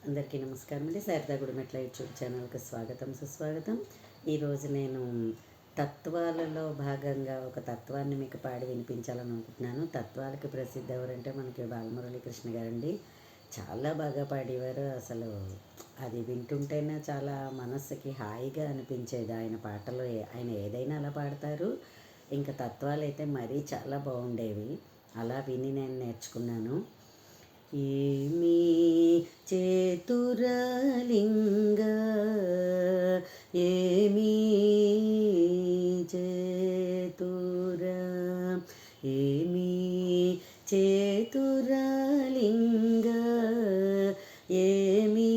అందరికీ నమస్కారం అండి. శారదా గుడిమెట్ల యూట్యూబ్ ఛానల్కి స్వాగతం సుస్వాగతం. ఈరోజు నేను తత్వాలలో భాగంగా ఒక తత్వాన్ని మీకు పాడి వినిపించాలని అనుకుంటున్నాను. తత్వాలకి ప్రసిద్ధి ఎవరంటే మనకి బాలమురళీకృష్ణ గారండి. చాలా బాగా పాడేవారు. అసలు అది వింటుంటేనే చాలా మనస్సుకి హాయిగా అనిపించేది. ఆయన పాటలు ఆయన ఏదైనా అలా పాడతారు. ఇంకా తత్వాలు అయితే మరీ చాలా బాగుండేవి. అలా విని నేను నేర్చుకున్నాను. ఏమీ చేతురలింగ ఏమీ చేతుర ఏమీ చేతురలింగ ఏమీ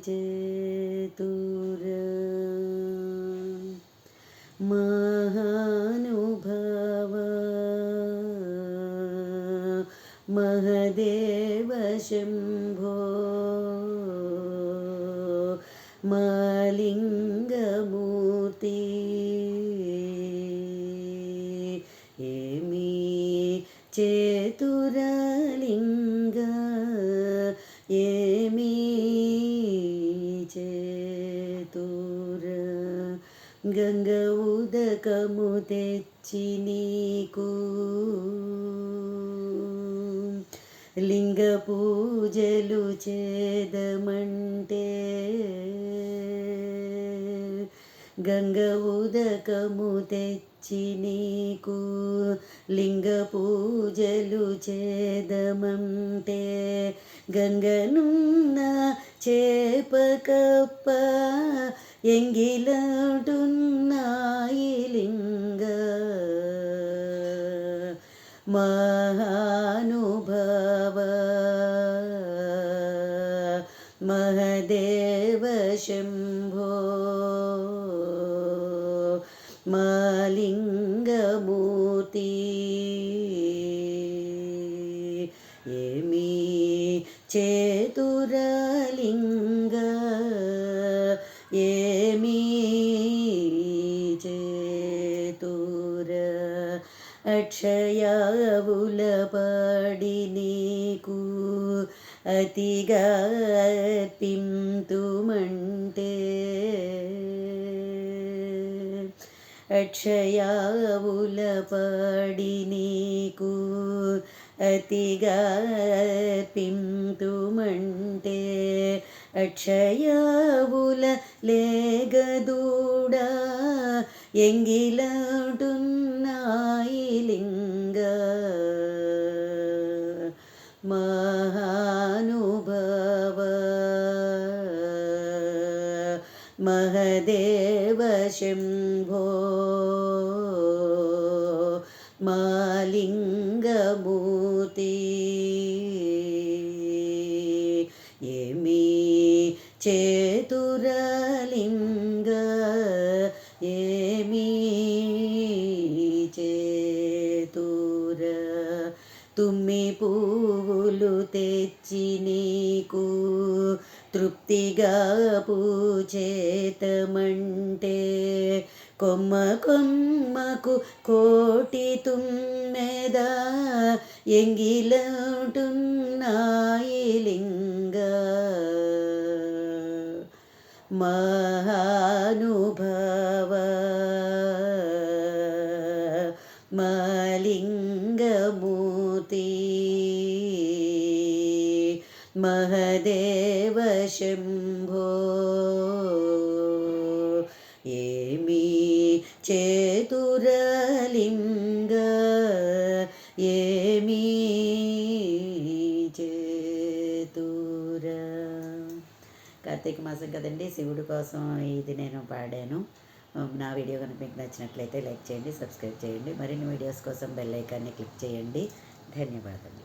చేతుర మహానుభవ మహదేవ శంభో మలింగమూర్తి ఏమీ చేతురలింగ ఏమీ చేతుర గంగ ఉదకము తెచ్చి నీకు లింగ పూజలు చేదమంటే గంగ ఉదకము తెచ్చి నీకు లింగ పూజలు చేదమంటే గంగనున్న చేపకప్ప ఎంగిలటున్నాయి లింగ మహానుభవ మహదేవ శంభో మలింగమూర్తి ఏమీ చేతురలింగ ఏమీ చేతుర అక్షయావుల పడి నీకు అతిగా పింతుమంటే అక్షయావుల పడి నీకు అతిగా పింతుమంటే అక్షయావుల లేగదూడా ఎంగిలటున్నాయి లింగ మహానుభవ మహదేవ శంభో మలింగమూర్తి ఏమీ చేతురలింగ ఏమీ చేతుర తుమ్మి పువ్వులు తెచ్చి నీకు తృప్తిగా పూచేతమంటే కొమ్మ కొమ్మకు కోటి తుమ్మెద ఎంగిలటున్నాయి లింగ మహానుభవ మలింగమూర్తి మహదేవ శంభో ఏమీ చేతురలింగ ఏమీ చేతుర. కార్తీక మాసం కదండి, శివుడి కోసం ఇది నేను పాడాను. నా వీడియో కనుక మీకు నచ్చినట్లయితే లైక్ చేయండి, సబ్స్క్రైబ్ చేయండి. మరిన్ని వీడియోస్ కోసం బెల్ ఐకాన్ని క్లిక్ చేయండి. ధన్యవాదాలు.